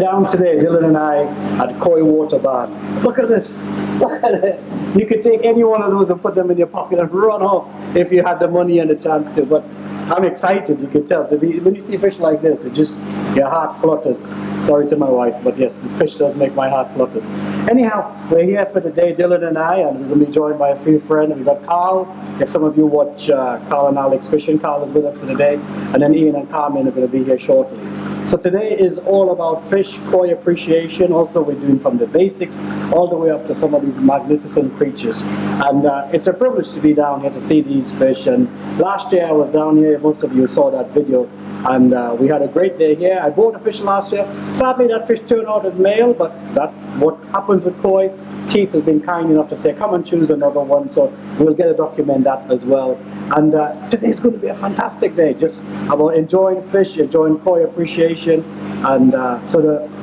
down today, Dylan and I, at Koi Water Barn. Look at this. Look at it. You could take any one of those and put them in your pocket and run off if you had the money and the chance to. But I'm excited, you can tell. When you see fish like this, it just, your heart flutters. Sorry to my wife, but yes, the fish does make my heart flutters. Anyhow, we're here for the day, Dylan and I, and we're going to be joined by a few friends. We've got Carl. If some of you watch Carl and Alex fishing, Carl is with us for the day. And then Ian and Carmen are going to be here shortly. So today is all about fish, koi appreciation. Also, we're doing from the basics all the way up to some of these magnificent creatures. And it's a privilege to be down here to see these fish. And last year I was down here, most of you saw that video, and we had a great day here. I bought a fish last year. Sadly, that fish turned out as male, but that's what happens with koi. Keith has been kind enough to say, come and choose another one, so we'll get to document that as well. And today's going to be a fantastic day, just about enjoying fish, enjoying koi appreciation. And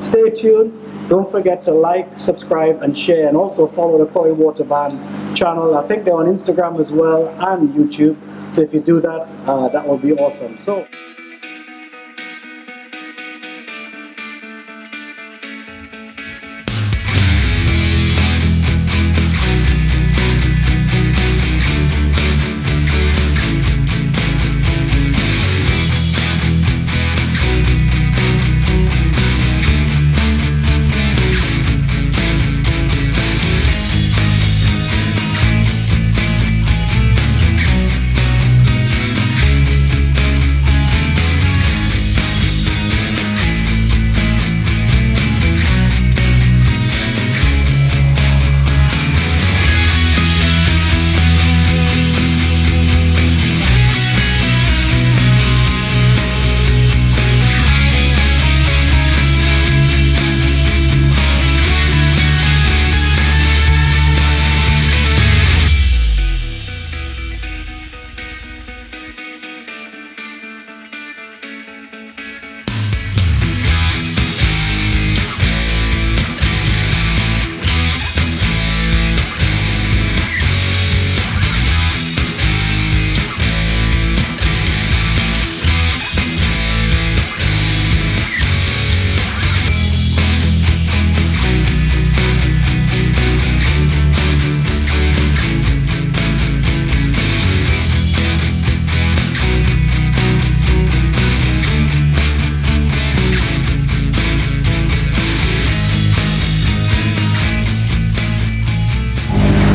stay tuned. Don't forget to like, subscribe and share, and also follow the Koi Water Barn channel. I think they're on Instagram as well and YouTube. So if you do that, that will be awesome. So.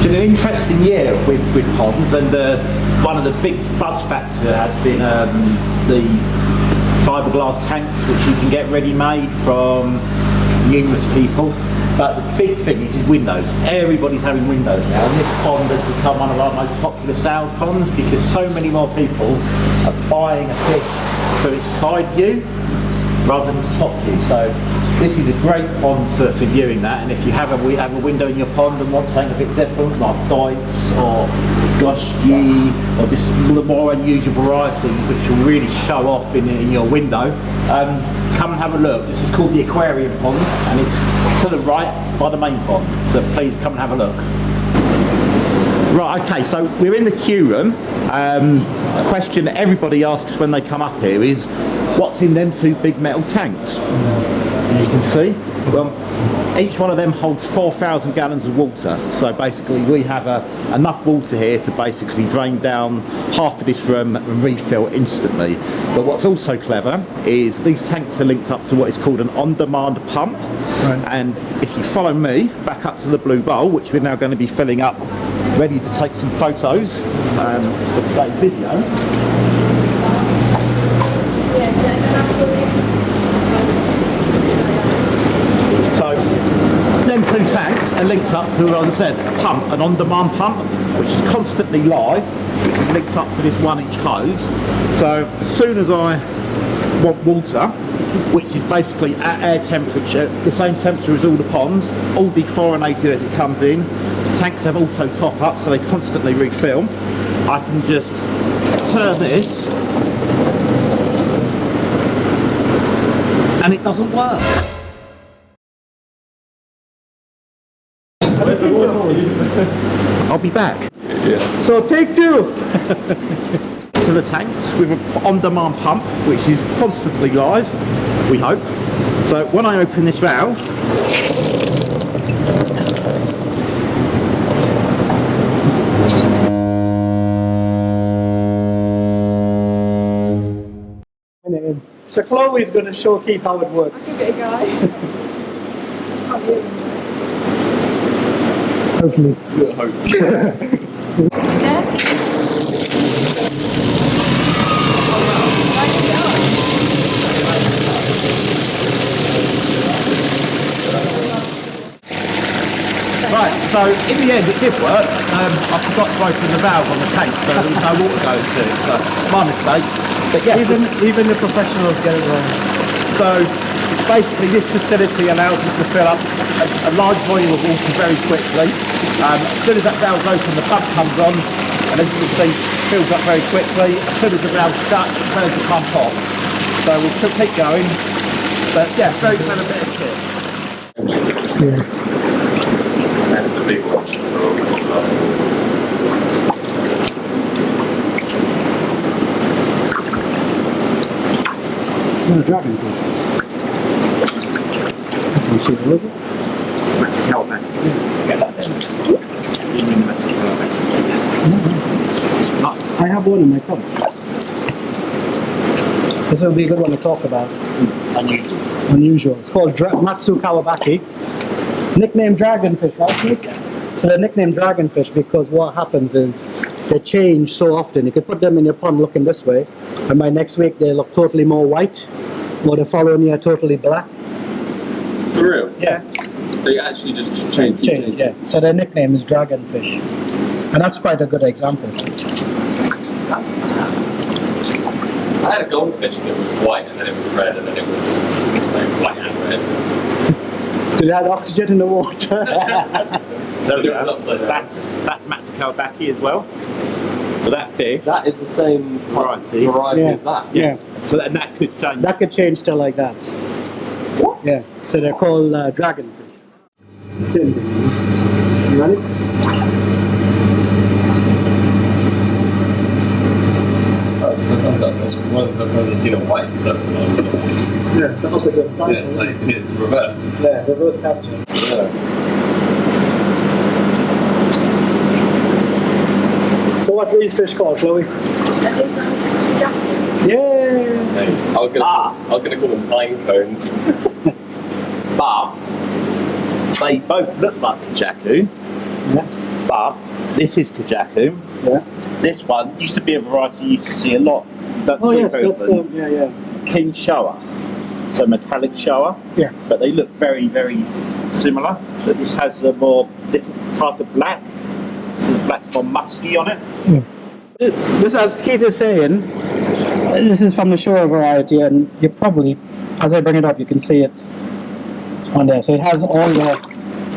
An interesting year with ponds, and one of the big buzz factor has been the fiberglass tanks, which you can get ready-made from numerous people. But the big thing is windows. Everybody's having windows now, and this pond has become one of our most popular sales ponds because so many more people are buying a fish for its side view rather than its top view. So this is a great pond for viewing that, and if you have a window in your pond and want something a bit different, like dites or goshki, or just the more unusual varieties which will really show off in your window, come and have a look. This is called the aquarium pond, and it's to the right by the main pond, so please come and have a look. Right, okay, so we're in the queue room. A question that everybody asks when they come up here is, what's in them two big metal tanks? As you can see, well, each one of them holds 4,000 gallons of water. So basically we have enough water here to basically drain down half of this room and refill instantly. But what's also clever is these tanks are linked up to what is called an on-demand pump. Right. And if you follow me back up to the blue bowl, which we're now going to be filling up, ready to take some photos for today's video. So, them two tanks are linked up to, like I said, a pump, an on-demand pump, which is constantly live, which is linked up to this 1-inch hose. So, as soon as I want water, which is basically at air temperature, the same temperature as all the ponds, all dechlorinated as it comes in, the tanks have auto top up, so they constantly refill. I can just turn this, and it doesn't work. I'll be back. Yeah. So take two. So the tanks with an on-demand pump, which is constantly live, we hope. So when I open this valve, So Chloe's going to show Keith how it works. I can get a guy. Can't do it. Hopefully. Good hope. There. right, so in the end it did work. I forgot to open the valve on the tank, so there was no water going to it, so my mistake. But yeah, Even the professionals get it wrong. so basically this facility allows you to fill up a large volume of water very quickly. As soon as that valve's open, the pump comes on, and as you can see, fills up very quickly. As soon as the valve's shut, it turns the pump off. So we'll still keep going. But yeah, very clever bit of kit. Yeah. That's the big one. No, dragon fish. This one's super little. Mexican back. Get that there. You mean the Mexican back? I have one in my cup. This will be a good one to talk about. Unusual. Unusual. It's called Matsu Kawabaki. Nicknamed dragonfish, right, Nick? So they're nicknamed dragonfish because what happens is they change so often. You could put them in your pond looking this way, and by next week they look totally more white, or the following year totally black. For real? Yeah. They actually just change. Change, yeah. So their nickname is dragonfish. And that's quite a good example. That's bad. I had a goldfish that was white and then it was red and then it was like white and red. Did it have oxygen in the water? So it was upside down. That's Matsukawabaki as well. So that fish, That is the same Variety. variety Yeah. as that. Yeah. so that could change. That could change to like that. What? Yeah. So they're called dragonfish. Same thing. You ready? That's one of the first times I've seen a white surf. Yeah, it's opposite of Yeah, it's reverse. Yeah, reverse capture. Yeah. So what's these fish called, Chloe? Yeah. I was gonna call them pine cones. But they both look like Kajaku. Yeah. But this is Kajaku. Yeah. This one used to be a variety you used to see a lot. Don't Oh see yes, very that's often. yeah. King shower. So metallic shower. Yeah. But they look very, very similar. But this has a more different type of black. So the black's more musky on it. This, as Keith is saying, this is from the shore variety, and you probably, as I bring it up, you can see it on there. So it has all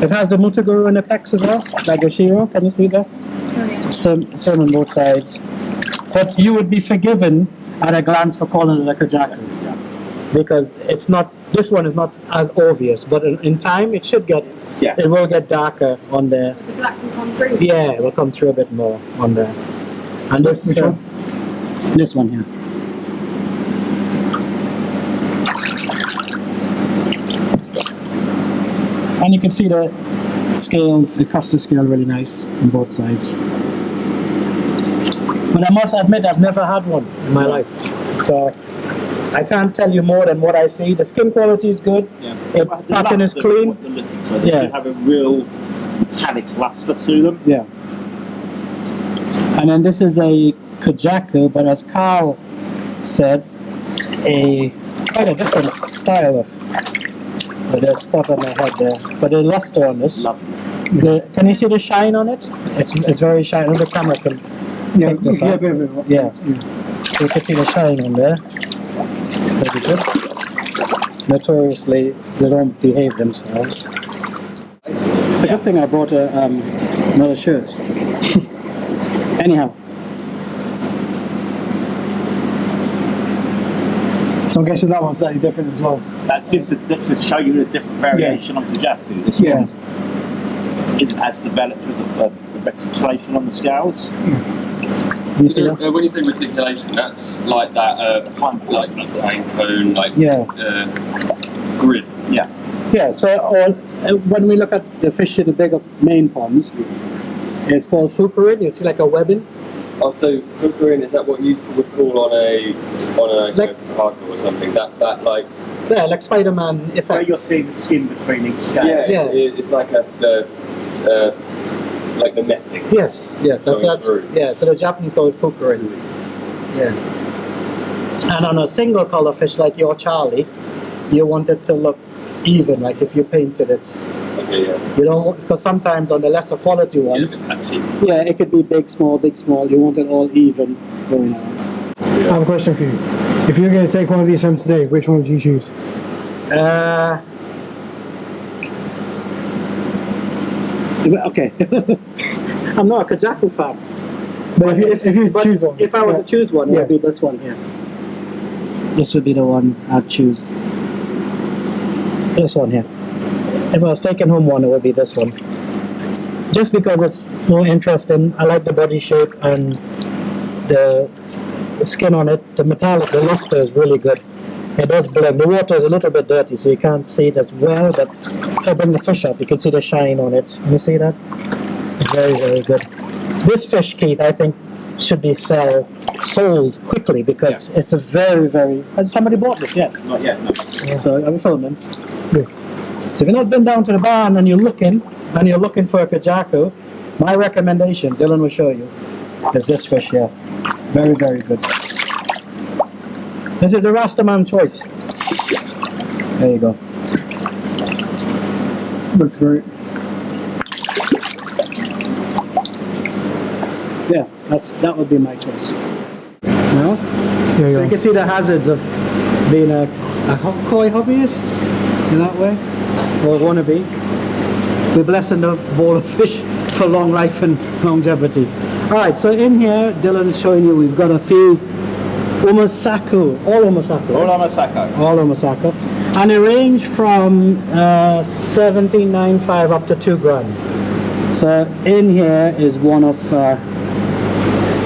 it has the Mutaguru and the pecs as well, like Yoshiro. Can you see that? Same on both sides. But you would be forgiven at a glance for calling it a Kajaku. Because it's not, this one is not as obvious, but in time it should get, Yeah. it will get darker on there. The black can come through. Yeah, it will come through a bit more on there. And this, Which one? This one here. And you can see the scales, the Costa scale really nice on both sides. But I must admit, I've never had one in my life. So I can't tell you more than what I see. The skin quality is good. Yeah. The pattern is clean. So they Yeah. should have a real metallic luster to them. Yeah. And then this is a Kajaku, but as Carl said, quite a different style of. With a spot on my head there, but the luster on this. Lovely. Can you see the shine on it? It's very shiny. The camera can pick this up. Yeah. So you can see the shine on there. It's pretty good. Notoriously, they don't behave themselves. It's a good thing I brought another shirt. Anyhow. So I'm guessing that one's slightly different as well. That's just to show you a different variation of Kajaku. This Yeah. one is as developed with the reticulation on the scales. You see that? When you say reticulation, that's like that, like pine cone, like Yeah. grid Yeah. Yeah, so when we look at the fish in the bigger main ponds, it's called fukurin. It's like a webbing. Oh, so fukurin, is that what you would call on a Like- cargo or something? That like Yeah, like Spider-Man Where effect. you're seeing the skin between each scale. yeah, Yeah. it's like like the netting. Yes, that's Going through. yeah. So the Japanese call it fukurin. Yeah. And on a single color fish like your Charlie, you want it to look even, like if you painted it. Okay, yeah. You don't want, because sometimes on the lesser quality ones, Patchy. yeah, it could be big, small, big, small. You want it all even going on. I have a question for you. If you're going to take one of these home today, which one would you choose? Okay. I'm not a Kajaku fan. But if you But choose one. if I was to choose one, it Yeah. would be this one here. This would be the one I'd choose. This one here. If I was taking home one, it would be this one. Just because it's more interesting. I like the body shape and the skin on it. The metallic, the luster is really good. It does blend. The water is a little bit dirty, so you can't see it as well, but if I bring the fish up, you can see the shine on it. Can you see that? It's very, very good. This fish, Keith, I think should be sold quickly because it's a very, very... Has somebody bought this yet? Not yet, no. So I'm filming. Yeah. So if you've not been down to the barn and you're looking for a Kajaku, my recommendation, Dylan will show you, is this fish here. Very, very good. This is the Rastaman choice. There you go. Looks great. Yeah, that would be my choice. No? There you So go. you can see the hazards of being a koi hobbyist in that way, or wannabe. We're blessing the bowl of fish for long life and longevity. All right, so in here, Dylan's showing you we've got a few Umasaku, all Umasaku. All on a sacco. All Umasaku. And they range from 17.95 up to $2,000. So in here is one of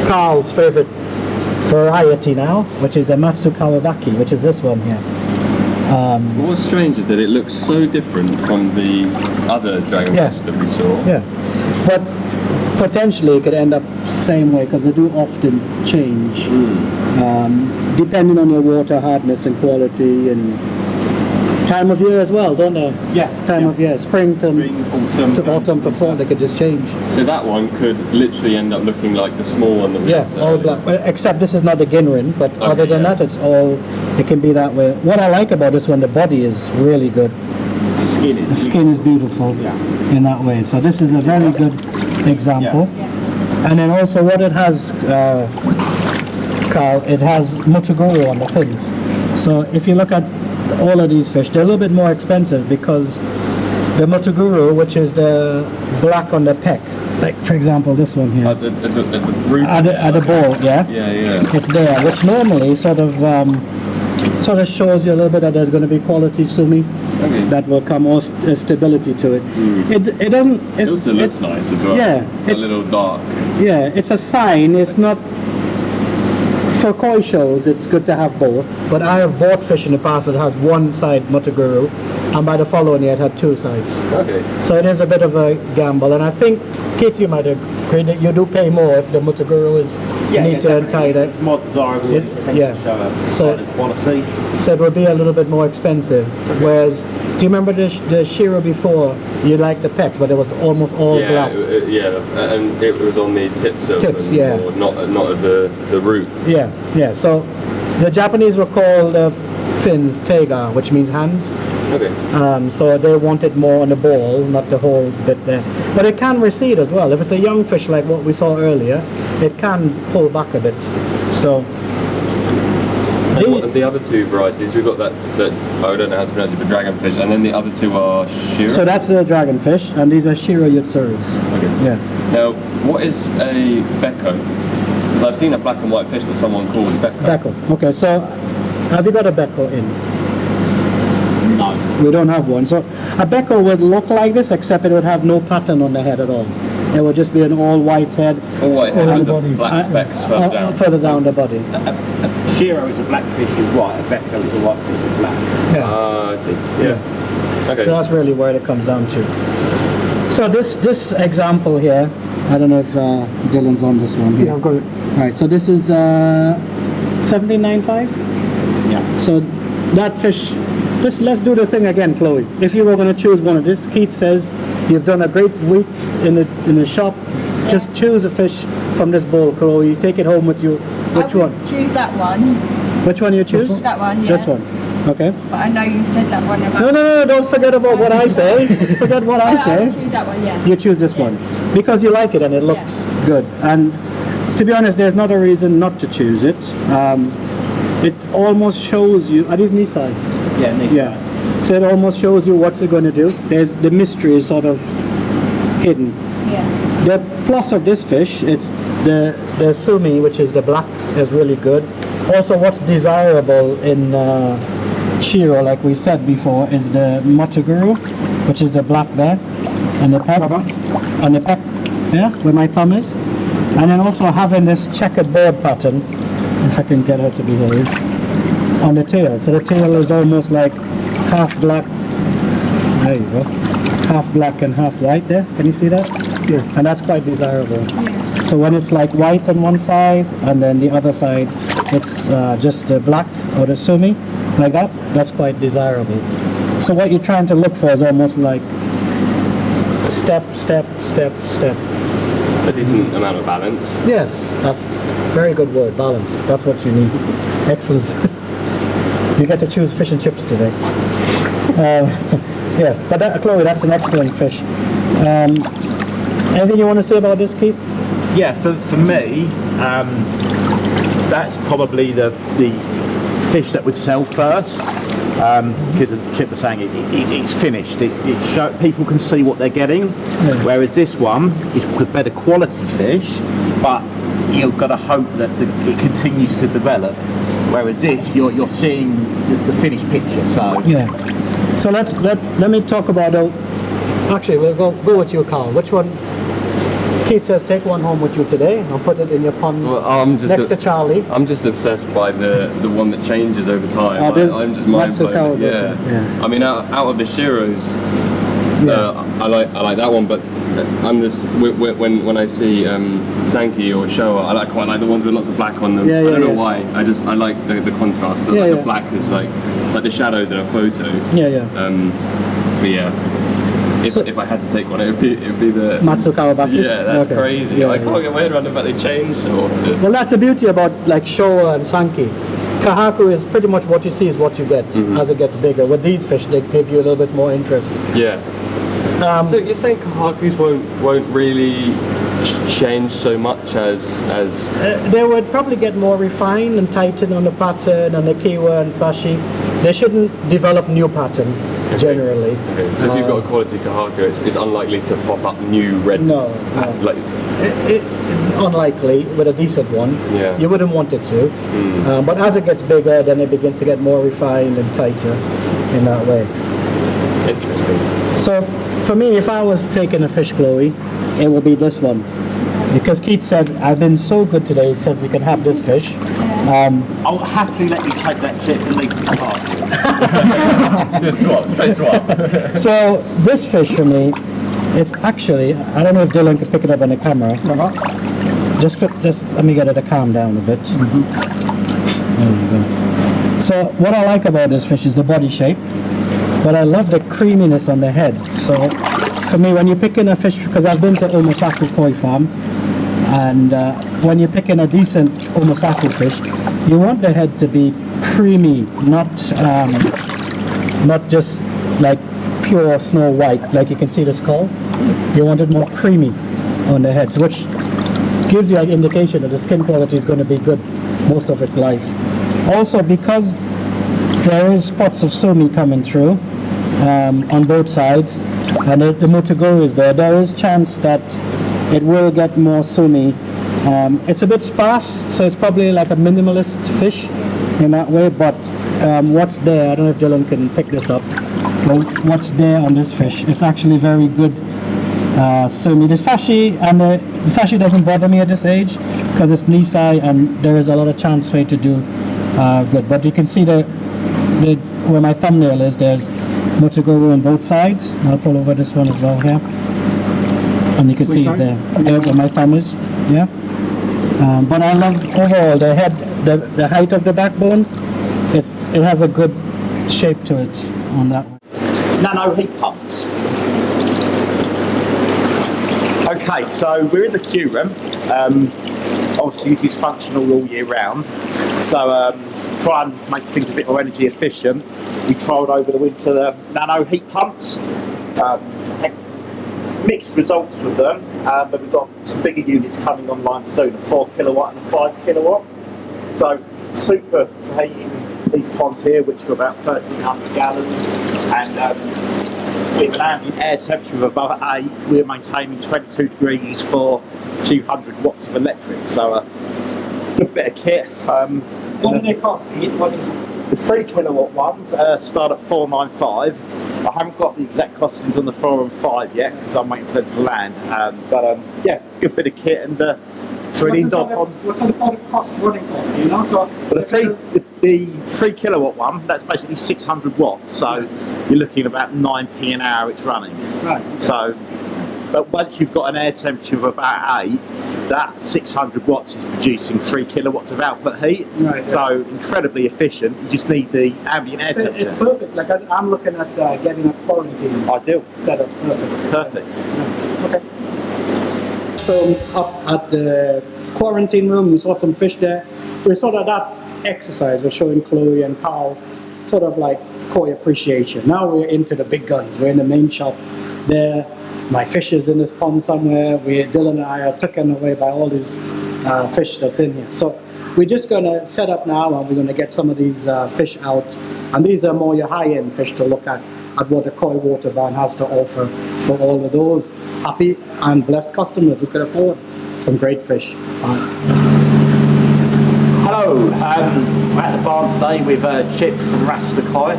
Carl's favorite variety now, which is a Matsu Kawabaki, which is this one here. What's strange is that it looks so different from the other dragonfish Yeah. that we saw. Yeah, but potentially it could end up same way because they do often change, depending on your water hardness and quality and time of year as well, don't they? Yeah. Time yeah. of year, spring to autumn. autumn to fall, they could just change. So that one could literally end up looking like the small one that we Yeah, saw all earlier. black. Well, except this is not the Ginrin, but other than yeah. that, it can be that way. What I like about this one, the body is really good. Skin The is. skin is beautiful Yeah. in that way. So this is a very good example. And then also what it has, Carl, it has Mutagoro on the fins. So if you look at all of these fish, they're a little bit more expensive because the Mutagoro, which is the black on the peck, like for example this one here, At the root. at the ball, yeah? Yeah. It's there, which normally sort of shows you a little bit that there's going to be quality sumi Okay. that will come, or stability to it. It doesn't. It also looks it's, nice as well. Yeah, A it's little dark. yeah. It's a sign. It's not for koi shows. It's good to have both. But I have bought fish in the past that has one side Mutaguru, and by the following year it had two sides. Okay. So it is a bit of a gamble, and I think Kate, you might agree that you do pay more if the Mutaguru is neater and tighter. It's more desirable. It- It tends yeah. to show us So- kind of quality. So it would be a little bit more expensive. Whereas, do you remember the Shiro before? You liked the pecks, but it was almost all black. And it was on the tips of Tips, them, yeah. or not at the root. Yeah. So the Japanese were called fins teiga, which means hands. Okay. So they want it more on the ball, not the whole bit there. But it can recede as well. If it's a young fish like what we saw earlier, it can pull back a bit. So And the other two varieties, we've got that I don't know how to pronounce it, but dragonfish, and then the other two are Shiro. so that's the dragonfish, and these are Shiro Yutsuris. Okay. Yeah. Now, what is a becco? Because I've seen a black and white fish that someone called becco. Becco. Okay, so have you got a becco in? No. We don't have one. So a becco would look like this, except it would have no pattern on the head at all. It would just be an all white head. All white head All with the the body. black specks further down. Further down the body. Shiro is a black fish with white. A Becco is a white fish with black. Yeah. I see. Yeah. Okay. So that's really where it comes down to. So this example here, I don't know if Dylan's on this one here. Yeah, I've got it. Right, so this is 17.95. Yeah. So that fish, let's do the thing again, Chloe. If you were going to choose one of this, Keith says you've done a great week in the shop. Just choose a fish from this bowl, Chloe. Take it home with you. Which I would one? choose that one. Which one you choose? That one, yeah. This one. Okay. But I know you said that one about... No, don't forget about what I say. Forget what I I would say. choose that one, yeah. You choose this one because you like it and it looks good. And to be honest, there's not a reason not to choose it. It almost shows you. Are these Nissan? Yeah, next Yeah. So it almost shows you what's it going to do. There's the mystery is sort of hidden. Yeah. The plus of this fish, it's the sumi, which is the black, is really good. Also, what's desirable in Shiro, like we said before, is the Motoguru, which is the black there, and the pep, on the pep, yeah, where my thumb is. And then also having this checkered board pattern, if I can get her to behave, on the tail. So the tail is almost like half black, there you go, half black and half white there, can you see that? Yeah. And that's quite desirable. So when it's like white on one side and then the other side it's just the black or the sumi, like that, that's quite desirable. So what you're trying to look for is almost like step, step, step, step. A decent amount of balance. Yes, that's very good word, balance. That's what you need. Excellent. You get to choose fish and chips today. Yeah, but Chloe, that's an excellent fish. Anything you want to say about this, Keith? Yeah, for me, that's probably the fish that would sell first, because as Chip was saying, it's finished. People can see what they're getting, whereas this one is a better quality fish, but you've got to hope that it continues to develop. Whereas this, you're seeing the finished picture. So yeah. So let me talk about. Actually, we'll go with you, Carl. Which one? Keith says take one home with you today and put it in your pond next to Charlie. I'm just obsessed by the one that changes over time. I'm just mind Matsukawa blown. does it, yeah. I mean, out of the Shiros, I like that one, but I'm just when I see Sankey or Showa, I quite like the ones with lots of black on them. Yeah, I don't know yeah. why. I like the contrast. The, Yeah, like yeah. the black is like the shadows in a photo. Yeah. But yeah. So- If I had to take one, it would be the Matsukawa Baki? Yeah, that's Okay. crazy. Yeah, I yeah. can't get my head around the fact they change so often. Well, that's the beauty about like Showa and Sankey. Kahaku is pretty much what you see is what you get as it gets bigger. With these fish, they give you a little bit more interest. Yeah. So you're saying kahakus won't really change so much as They would probably get more refined and tightened on the pattern and the kiwa and sashi. They shouldn't develop new pattern generally. Okay. So if you've got a quality kahaku, it's unlikely to pop up new red. No. Like Unlikely with a decent one. Yeah. You wouldn't want it to. But as it gets bigger, then it begins to get more refined and tighter in that way. interesting. So for me, if I was taking a fish, Chloe, it would be this one. Because Keith said, I've been so good today, he says you can have this fish. I'll happily let you take that chip and leave the car. Just swap, straight swap. So this fish for me, it's actually, I don't know if Dylan can pick it up on the camera. Just let me get it to calm down a bit. There you go. So what I like about this fish is the body shape, but I love the creaminess on the head. So for me, when you're picking a fish, because I've been to Omasaku Koi Farm, and when you're picking a decent Omasaku fish, you want the head to be creamy, not just like pure snow white, like you can see the skull. You want it more creamy on the heads, which gives you an indication that the skin quality is going to be good most of its life. Also, because there is spots of sumi coming through on both sides, and the mutagoro is there, there is chance that it will get more sumi. It's a bit sparse, so it's probably like a minimalist fish in that way, but what's there, I don't know if Dylan can pick this up, but what's there on this fish, it's actually very good sumi. The sashi, and the sashi doesn't bother me at this age, because it's Nisai and there is a lot of chance for it to do good. But you can see where my thumbnail is, there's motor go on both sides. I'll pull over this one as well here. And you can see side? there where my thumb is. Yeah. But I love overall the head, the height of the backbone. It has a good shape to it on that one. Nano heat pumps. Okay, so we're in the queue room. Obviously this is functional all year round. So try and make things a bit more energy efficient. We trialled over the winter the nano heat pumps. Had mixed results with them, but we've got some bigger units coming online soon, a 4 kilowatt and a 5 kilowatt. So super for heating these ponds here, which are about 1,300 gallons, and with an ambient air temperature of above 8, we're maintaining 22 degrees for 200 watts of electric. So a good bit of kit. What do they cost? What is it? The 3 kilowatt ones start at 495. I haven't got the exact costings on the 4 and 5 yet because I'm waiting for them to land. Yeah, good bit of kit and for an indoor pond. What's the cost, running cost? Do you know? So, Well, the 3 kilowatt one, that's basically 600 watts, so you're looking at about 9p an hour it's running. right. So, but once you've got an air temperature of about 8, that 600 watts is producing 3 kilowatts of output heat. Right, So incredibly efficient. You just need the ambient air It's temperature. perfect. Like I'm looking at getting a quarantine Ideal. setup. Perfect. Perfect. Okay. So up at the quarantine room, we saw some fish there. We sort of that exercise. We're showing Chloe and Carl sort of like koi appreciation. Now we're into the big guns. We're in the main shop. There, my fish is in this pond somewhere. Dylan and I are taken away by all these fish that's in here. So we're just gonna set up now, and we're gonna get some of these fish out. And these are more your high-end fish to look at what the Koi Water Barn has to offer for all of those happy and blessed customers who can afford some great fish. Hello, we're at the barn today with Chip from Rasta Koi,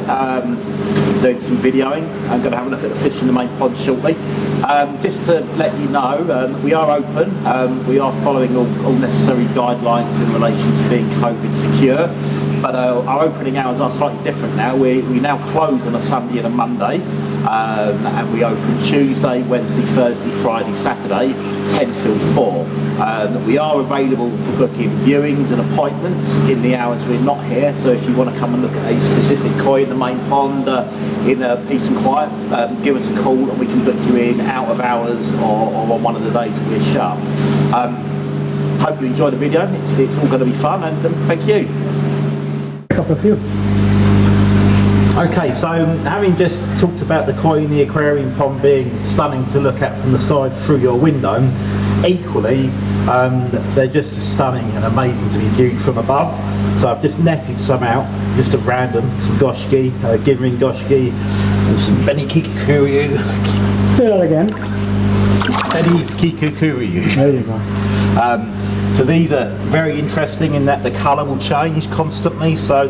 doing some videoing. I'm going to have a look at the fish in the main pond shortly. Just to let you know, we are open. We are following all necessary guidelines in relation to being COVID secure. But our opening hours are slightly different now. We now close on a Sunday and a Monday, and we open Tuesday, Wednesday, Thursday, Friday, Saturday, 10 till 4. We are available to book in viewings and appointments in the hours we're not here, so if you want to come and look at a specific koi in the main pond in peace and quiet, give us a call and we can book you in out of hours or on one of the days that we're shut. Hope you enjoy the video. It's all going to be fun, and thank you. Pick up a few. Okay, so having just talked about the koi in the aquarium pond being stunning to look at from the side through your window, equally they're just as stunning and amazing to be viewed from above. So I've just netted some out, just at random, some goshki, Ginrin goshki, and some Beni Kikukuryu. Say that again. Beni Kikukuryu. There you go. So these are very interesting in that the colour will change constantly, so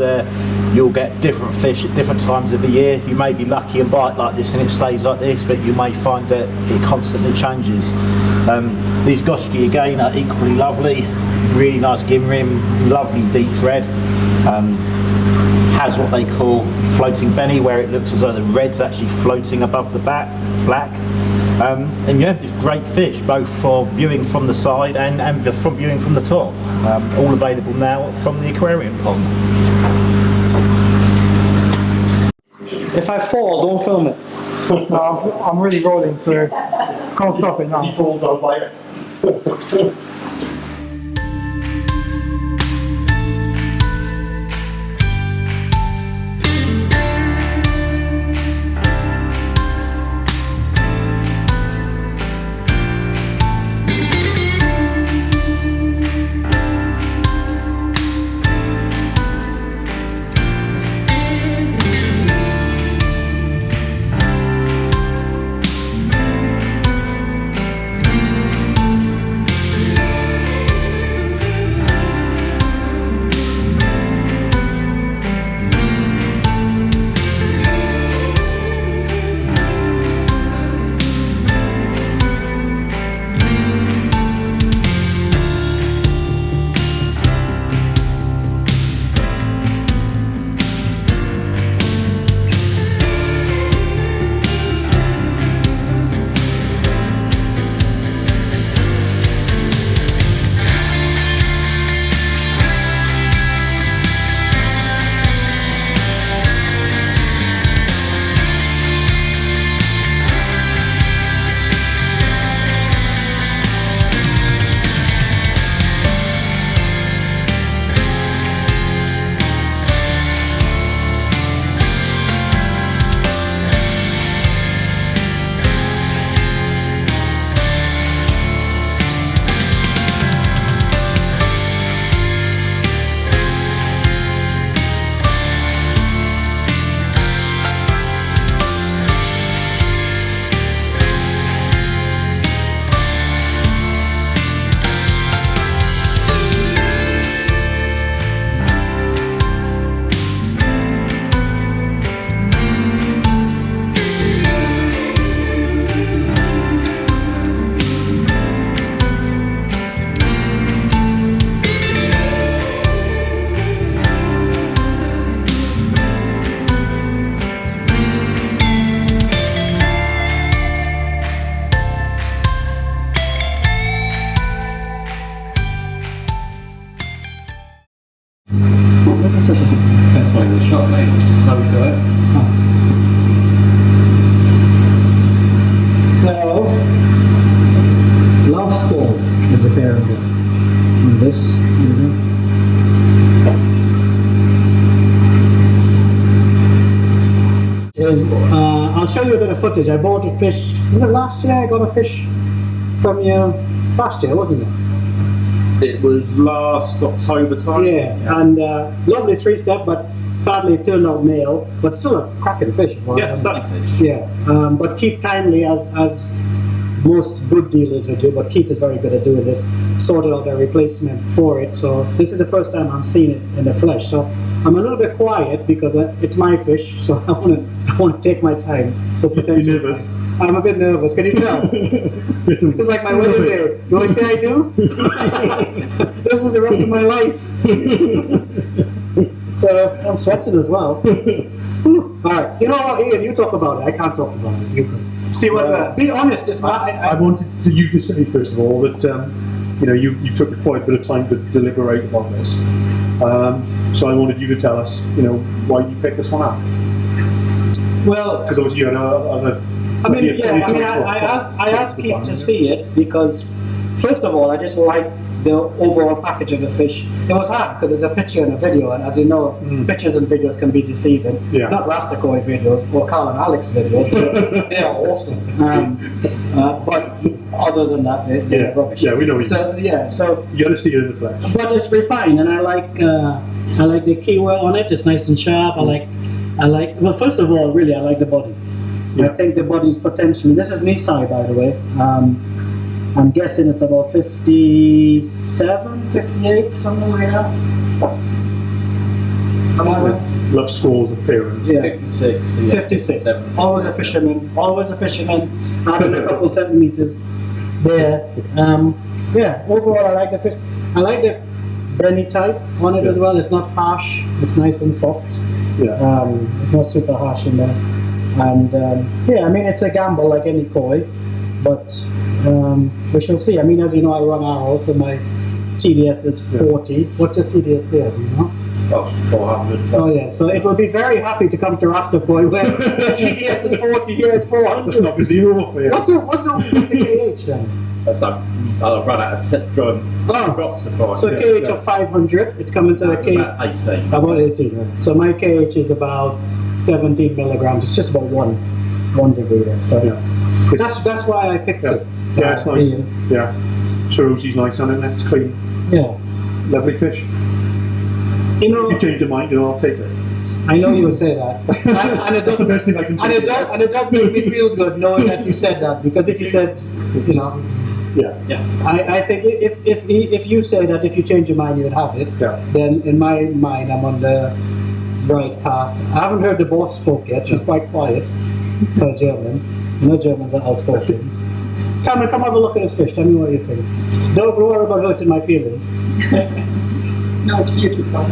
you'll get different fish at different times of the year. You may be lucky and bite like this and it stays like this, but you may find that it constantly changes. These goshki again are equally lovely, really nice ginrim, lovely deep red. Has what they call floating Benny, where it looks as though the red's actually floating above the black. And yeah, just great fish, both for viewing from the side and from viewing from the top. All available now from the aquarium pond. If I fall, don't film it. No, I'm really rolling, so can't stop it now. He falls on later. Best one in the shop, mate. How we do it? No. Love Squall is a pair of them. And this, you know. I'll show you a bit of footage. I bought a fish. Was it last year? I got a fish from you last year, wasn't it? It was last October time. Yeah. And lovely 3-step, but sadly it turned out male, but still a cracking fish. Yeah, stunning fish. Yeah. But Keith kindly, as most good dealers would do, but Keith is very good at doing this, sorted out a replacement for it. So this is the first time I'm seeing it in the flesh. So I'm a little bit quiet because it's my fish, so I want to take my time. For potential. You're nervous? I'm a bit nervous. Can you tell? It's like my wedding day. Do I say I do? This is the rest of my life. So I'm sweating as well. All right. You know what, Ian? You talk about it. I can't talk about it. You can. See what? Be honest. It's I wanted you to say first of all that you know you took quite a bit of time to deliberate about this. So I wanted you to tell us, you know, why you picked this one up. Well, Because obviously you had other. I asked Keith to see it because, first of all, I just like the overall package of the fish. It was hard because there's a picture and a video, and as you know, pictures and videos can be deceiving. Yeah. Not Rastakoi videos or Carl and Alex videos. They're awesome. But other than that, they're rubbish. Yeah, we know. So You got to see it in the flesh. but it's refined, and I like the keyword on it. It's nice and sharp. I like. Well, first of all, really, I like the body. Yeah. I think the body's potentially. This is Nisai, by the way. I'm guessing it's about 57, 58, something like that. Am I right? Love Squall's appearance. Yeah. 56. So yeah, 56. 57. Always a fisherman. Always a fisherman. Adding a couple centimeters there. Yeah. Overall, I like the fish. I like the Benny type on it as well. It's not harsh. It's nice and soft. Yeah. It's not super harsh in there. And yeah, I mean, it's a gamble like any koi, but we shall see. I mean, as you know, I run arrows, so my TDS is 40. What's your TDS here? Do you know? About 400. Oh yeah, so it will be very happy to come to Rastakoi where the TDS is 40, here it's 400. That's not a zero for you. What's the KH then? I'll run out of drops to find. So KH of 500, it's coming to the KH. About 18. About 18, right? So my KH is about 17 milligrams. It's just about one degree there. So Yeah. that's why I picked it. Yeah, it's nice. Yeah. Cherokee's nice on it. It's clean. Yeah. Lovely fish. You know, If you change your mind, I'll take it. I know you would say that, and it That's the doesn't. best thing I can say. And it does make me feel good knowing that you said that, because if you said, you know, Yeah. I think if you say that if you change your mind you would have it, Yeah. then in my mind I'm on the right path. I haven't heard the boss spoke yet. She's quite quiet for a German. You know, Germans are outspoken. Come have a look at this fish. Tell me what you think. Don't worry about hurting my feelings. No, it's beautiful.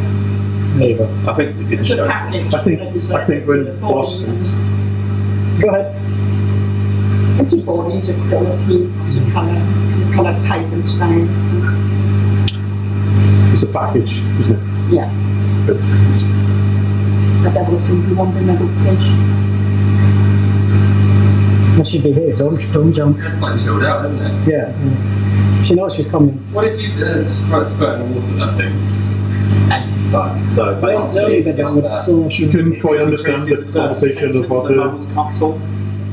There you go. I think it's a good The show. package. I think when boss. Go ahead. It's a body, it's a quality, it's a colour type and style. It's a package, isn't it? Yeah. But The devil seems to want another fish. That should be here. Don't jump. That's quite chilled out, isn't it? Yeah. She knows she's coming. What did you squirt in the water, that thing? 85. So basically, it's just that. she couldn't quite understand the conversation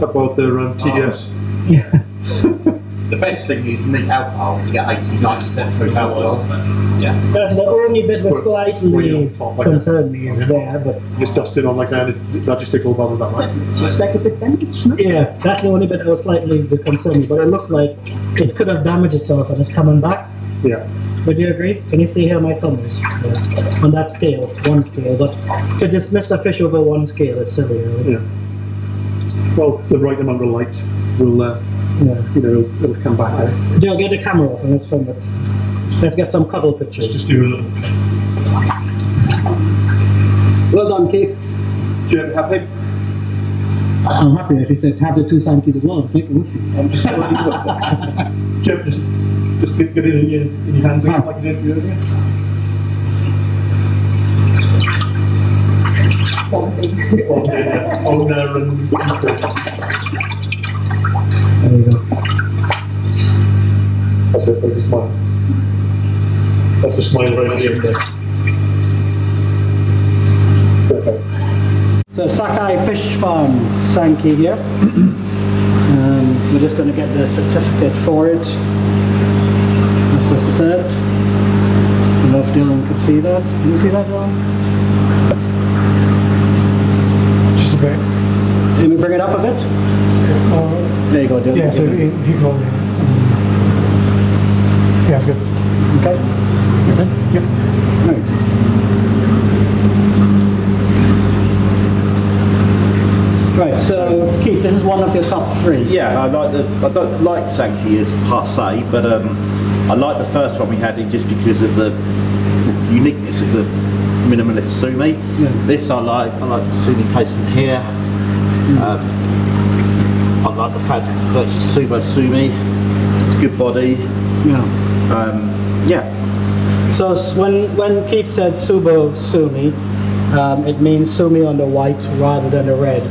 about the TDS. The best thing is neat alcohol. You get 80-90% proof alcohol. Yeah. That's the only bit that Spray slightly on top like concerned me is there, but Just dust it on like that, that just takes all bubbles out, right? Just like a bit damaged, no? yeah, that's the only bit that was slightly concerned me. But it looks like it could have damaged itself and it's coming back. Yeah. Would you agree? Can you see here my thumb is? Yeah. On that scale, one scale. But to dismiss a fish over one scale, it's silly, really. Yeah. Well, the right amount of light will, you know, it'll come back. Joe, get the camera off and let's film it. Let's get some cuddle pictures. Just do a little. Well done, Keith. Do you happy? I'm happy if you said have the 2 Sankeys as well. I'll take it with you. Jeff, just get it in your hands again like you did the other day. bonding. Owner and There you go. that's a smile. That's a smile right at the end there. Perfect. So Sakai Fish Farm, Sankey here. We're just going to get the certificate for it. That's a set. I don't know if Dylan could see that. Can you see that, Dylan? Just a bit. Can we bring it up a bit? There you go, Dylan. Yeah, so if you go. Yeah, it's good. Okay. Okay. Yep. Right. Right, so Keith, this is one of your top 3. Yeah, I don't like Sankey as per se, but I like the first one we had in just because of the uniqueness of the minimalist sumi. Yeah. This I like the sumi placement here. I like the fact it's virtually sumo sumi. It's a good body. Yeah. Yeah. So when Keith says Subo Sumi, it means Sumi on the white rather than the red.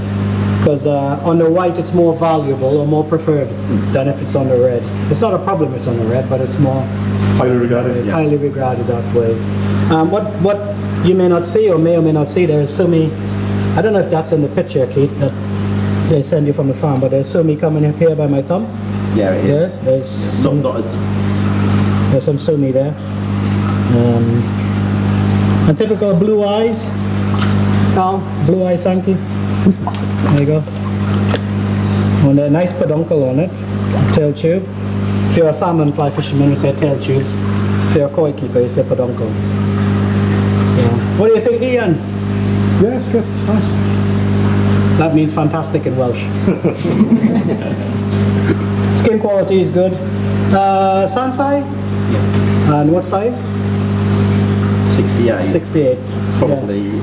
Because on the white it's more valuable or more preferred than if it's on the red. It's not a problem it's on the red, but it's more Highly regarded. highly regarded that way. What you may not see or may not see, there's Sumi, I don't know if that's in the picture, Keith, that they send you from the farm, but there's Sumi coming up here by my thumb. Yeah, it Yeah, is. there's some, Not as there's some Sumi there. And typical blue eyes, Carl, blue eye Sankey. There you go. And a nice peduncle on it, tail tube. If you're a salmon fly fisherman, you say tail tube. If you're a koi keeper, you say peduncle. Yeah. What do you think, Ian? Yeah, it's good. It's nice. That means fantastic in Welsh. Skin quality is good. Sansai? yeah. And what size? 68. 68. Probably.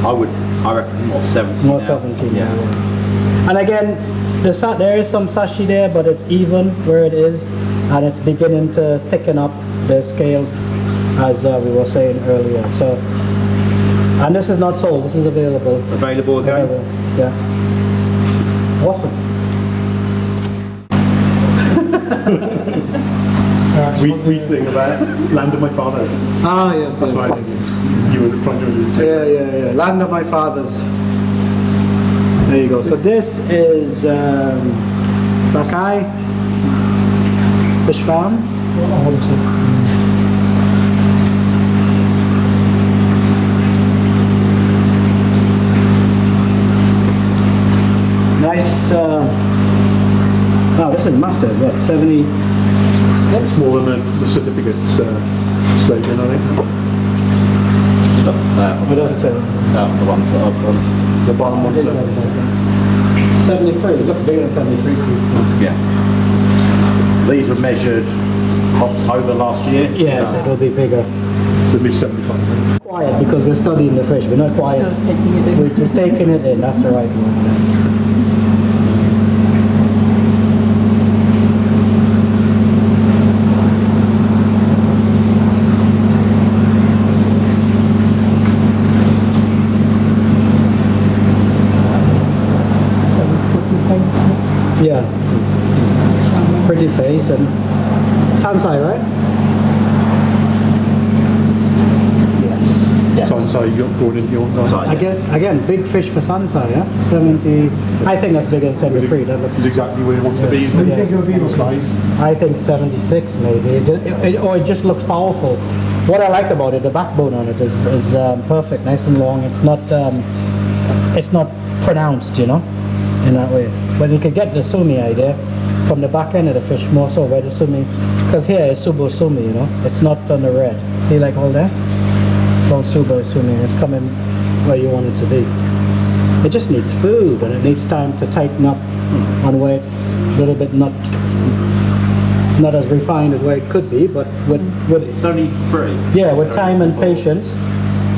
I reckon more 70. More now. 17. Yeah. And again, there is some sashi there, but it's even where it is, and it's beginning to thicken up the scales, as we were saying earlier. So, and this is not sold. This is available. Available again. Yeah. Awesome. We sing about Land of My Fathers. Ah, yes. That's what I think you were trying to allude to. Yeah. Land of my fathers. There you go. So this is Sakai Fish Farm. I'll hold this up. Nice. Wow, this is massive. What, 70? It's more than the certificates statement, I think. It doesn't say it. It doesn't say it. It's out the ones that I've done. The bottom one's 73. It looks bigger than 73. Yeah. These were measured October last year. Yes, it'll be bigger. it'll be 75. Quiet because we're studying the fish. We're not quiet. We're just taking it in. That's the right one. Yeah. Pretty face and Sansai, right? Yes. So inside you got going into your own Sorry. Again, big fish for Sansai, yeah? 70. I think that's bigger than 73. That looks. This is exactly where it wants to be, isn't What do it? you think it'll be? Size. I think 76 maybe. It just looks powerful. What I like about it, the backbone on it is perfect, nice and long. It's not pronounced, you know, in that way. But you could get the sumi idea from the back end of the fish more so where the sumi, because here is subo sumi, you know, it's not on the red. See, like all there? It's all subo sumi. It's coming where you want it to be. It just needs food and it needs time to tighten up on where it's a little bit not as refined as where it could be, but with It's only 3. yeah, with time and patience.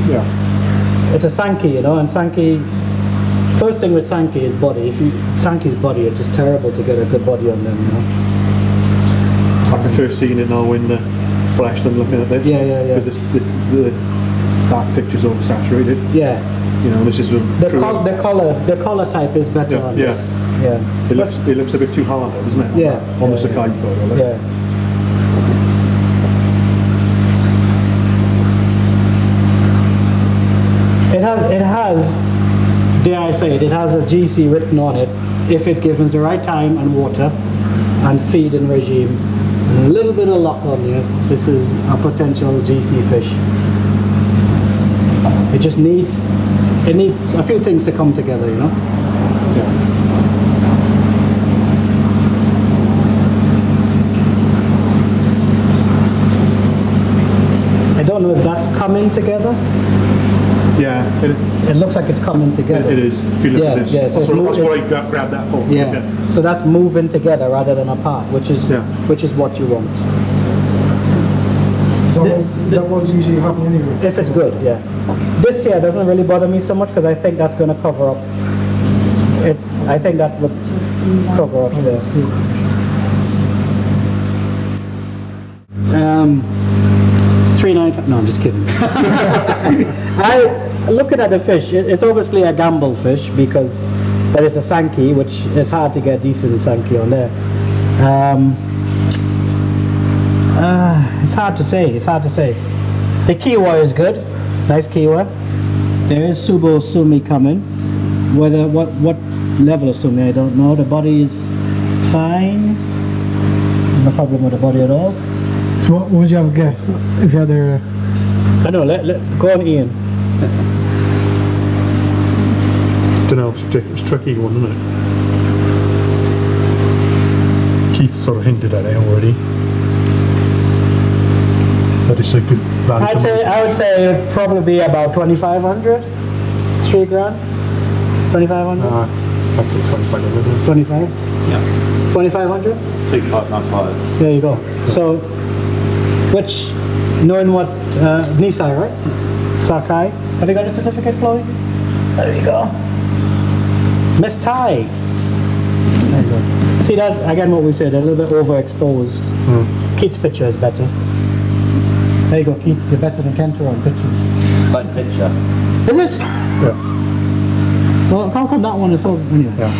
Yeah. It's a Sankey, you know, and Sankey, first thing with Sankey is body. Sankey's body, it's just terrible to get a good body on them, you know. I prefer seeing it now in the flesh than looking at this. Yeah. Because the dark picture's oversaturated. Yeah, You know, this is a The color type is better Yeah, on yeah. this. Yeah. It looks a bit too hard, though, doesn't it? Yeah. On the yeah, Sakai photo. Yeah. It has, dare I say it has a GC written on it if it gives the right time and water and feeding regime and a little bit of luck on you. This is a potential GC fish. It just needs a few things to come together, you know. I don't know if that's coming together. Yeah, It looks like it's coming together. it is. If you look at this. Yeah, so That's it's what I grabbed that for. Yeah. So that's moving together rather than apart, which is Yeah. what you want. Is that what usually happens anyway? If it's good, yeah. This here doesn't really bother me so much because I think that's going to cover up. I think that would cover up there. $3.95. No, I'm just kidding. Looking at the fish, it's obviously a gamble fish but it's a Sankey, which is hard to get decent Sankey on there. It's hard to say. The Kiwa is good, nice Kiwa. There is Subo Sumi coming. What level of Sumi I don't know. The body is fine. No problem with the body at all. So what would you have a guess if you had a... I know. Go on, Ian. Don't know, it's a tricky one, isn't it? Keith sort of hinted at it already. But it's a good value. I would say it'd probably be about 2,500, $3 grand, 2,500, That's it, 25. 25, Yeah. 2,500. 2595. There you go. So, which, knowing what Nisai, right? Sakai. Have you got a certificate, Chloe? There you go. Miss Thai. There you go. See, that's again what we said. A little bit overexposed. Keith's picture is better. There you go, Keith. You're better than Kento on pictures. Same picture. Is it? Yeah. Well, how come that one is so? Anyway. Yeah.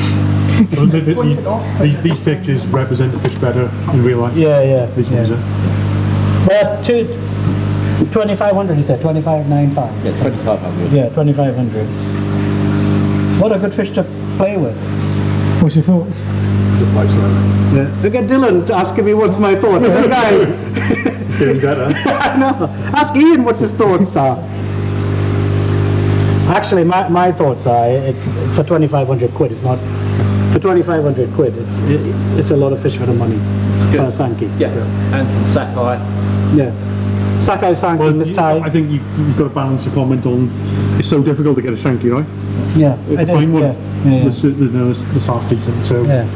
These pictures represent the fish better in real life. Yeah. These ones are. But 2,500 you said, 2,595. Yeah, 2500. Yeah, 2,500. What a good fish to play with. What's your thoughts? Good price, right? Yeah. Look at Dylan asking me what's my thought. This guy. It's getting better. I know. Ask Ian what his thoughts are. Actually, my thoughts are it's for 2,500 quid. It's not for 2,500 quid. It's a lot of fish for the money for a Sankey. Yeah. And from Sakai. Yeah. Sakai Sankey, Well, Miss Thai. I think you've got to balance the comment on. It's so difficult to get a Sankey, right? Yeah, To it find is. one Yeah. that's half decent. So Yeah.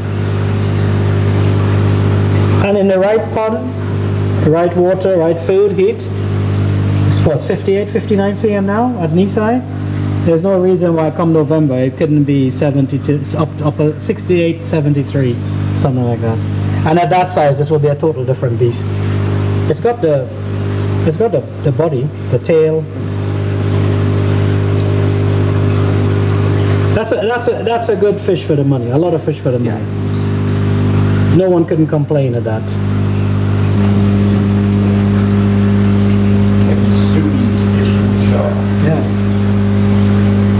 And in the right pond, right water, right food, heat, it's 58, 59 cm now at Nisai. There's no reason why come November it couldn't be 72, up 68, 73, something like that. And at that size, this will be a total different beast. It's got the body, the tail. That's a good fish for the money. A lot of fish for the money. No one couldn't complain at that. Yeah.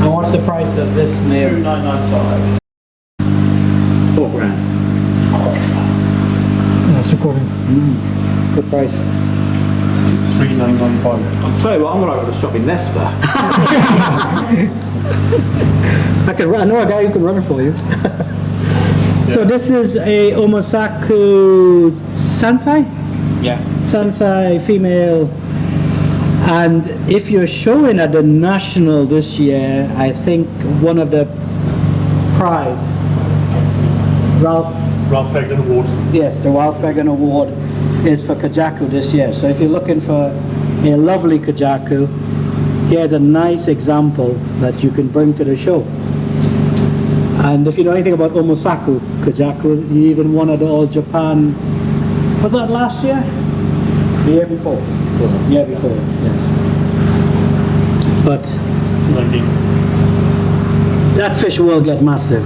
And what's the price of this male? 2995. $4 grand. That's recording. Good price. 3,995. I'll tell you what, I'm going to go to the shop in Leicester. I know a guy who can run it for you. So this is a Omosaku Sansai? Yeah. Sansai female. And if you're showing at the national this year, I think one of the prize, Ralph Pegden Award. Yes, the Ralph Began Award is for Kajaku this year. So if you're looking for a lovely Kajaku, here's a nice example that you can bring to the show. And if you know anything about Omosaku Kajaku, you even won at the All Japan, was that last year? The year before? Year before, yeah. But 19. that fish will get massive.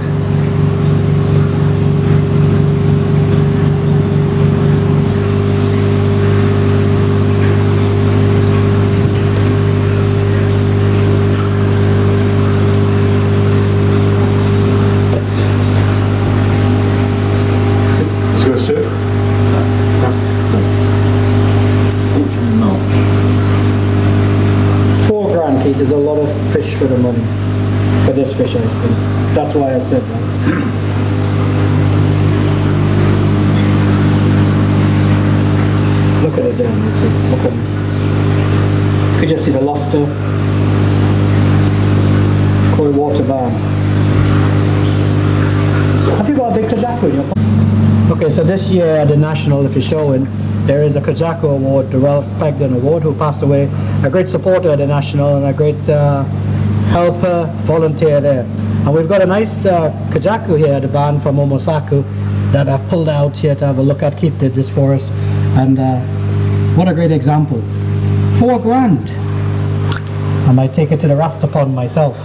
Let's go, sir. Fortunately not. £4 Keith is a lot of fish for the money. For this fish, I think. That's why I said that. Look at it down, let's see. Look at it. You can just see the luster. Koi water barn. Have you got a big Kajako in your pocket? Okay, so this year at the National, if you're showing, there is a Kajako Award, the Ralph Pagden Award, who passed away. A great supporter at the National and a great helper, volunteer there. And we've got a nice Kajako here at the barn from Omosaku that I've pulled out here to have a look at. Keith did this for us. And what a great example. £4. I might take it to the Rasta pond myself.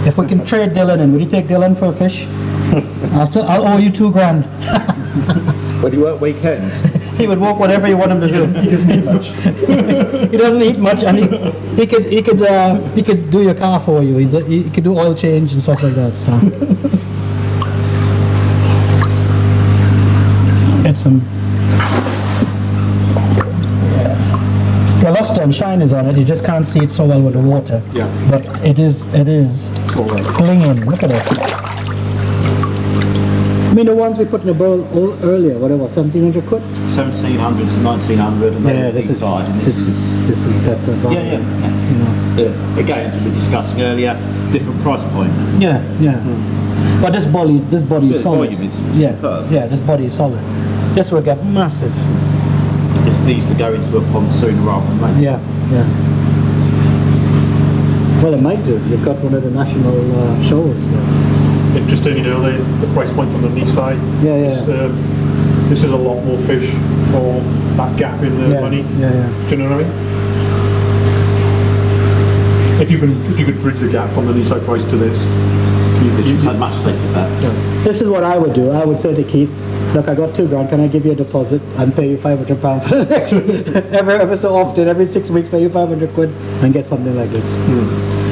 If we can trade Dylan in, would you take Dylan for a fish? I'll owe you £2. Would he work weekends? He would walk whatever you want him to do. He doesn't eat much. He doesn't eat much, and he could do your car for you. He could do oil change and stuff like that. So. Get some. The luster and shine is on it. You just can't see it so well with the water. Yeah. But it is clinging. Look at it. I mean the ones we put in the bowl earlier, whatever, 1700 quid? 1700 to 1900 and then This is better value. Yeah. You know. Again, as we were discussing earlier, different price point. Yeah. But this body is The solid. volume is superb. Yeah, this body is solid. This will get massive. This needs to go into a pond sooner rather than later. Yeah. Well, it might do. You've got one of the national shows. Interesting, you know, the price point from the knee side. This is a lot more fish for that gap in the money. Yeah. Do you know what I mean? If you could bridge the gap from the knee side price to this, This is so much less of that. This is what I would do. I would say to Keith, look, I got £2. Can I give you a deposit and pay you £500 for the next ever so often, every 6 weeks, pay you 500 quid and get something like this.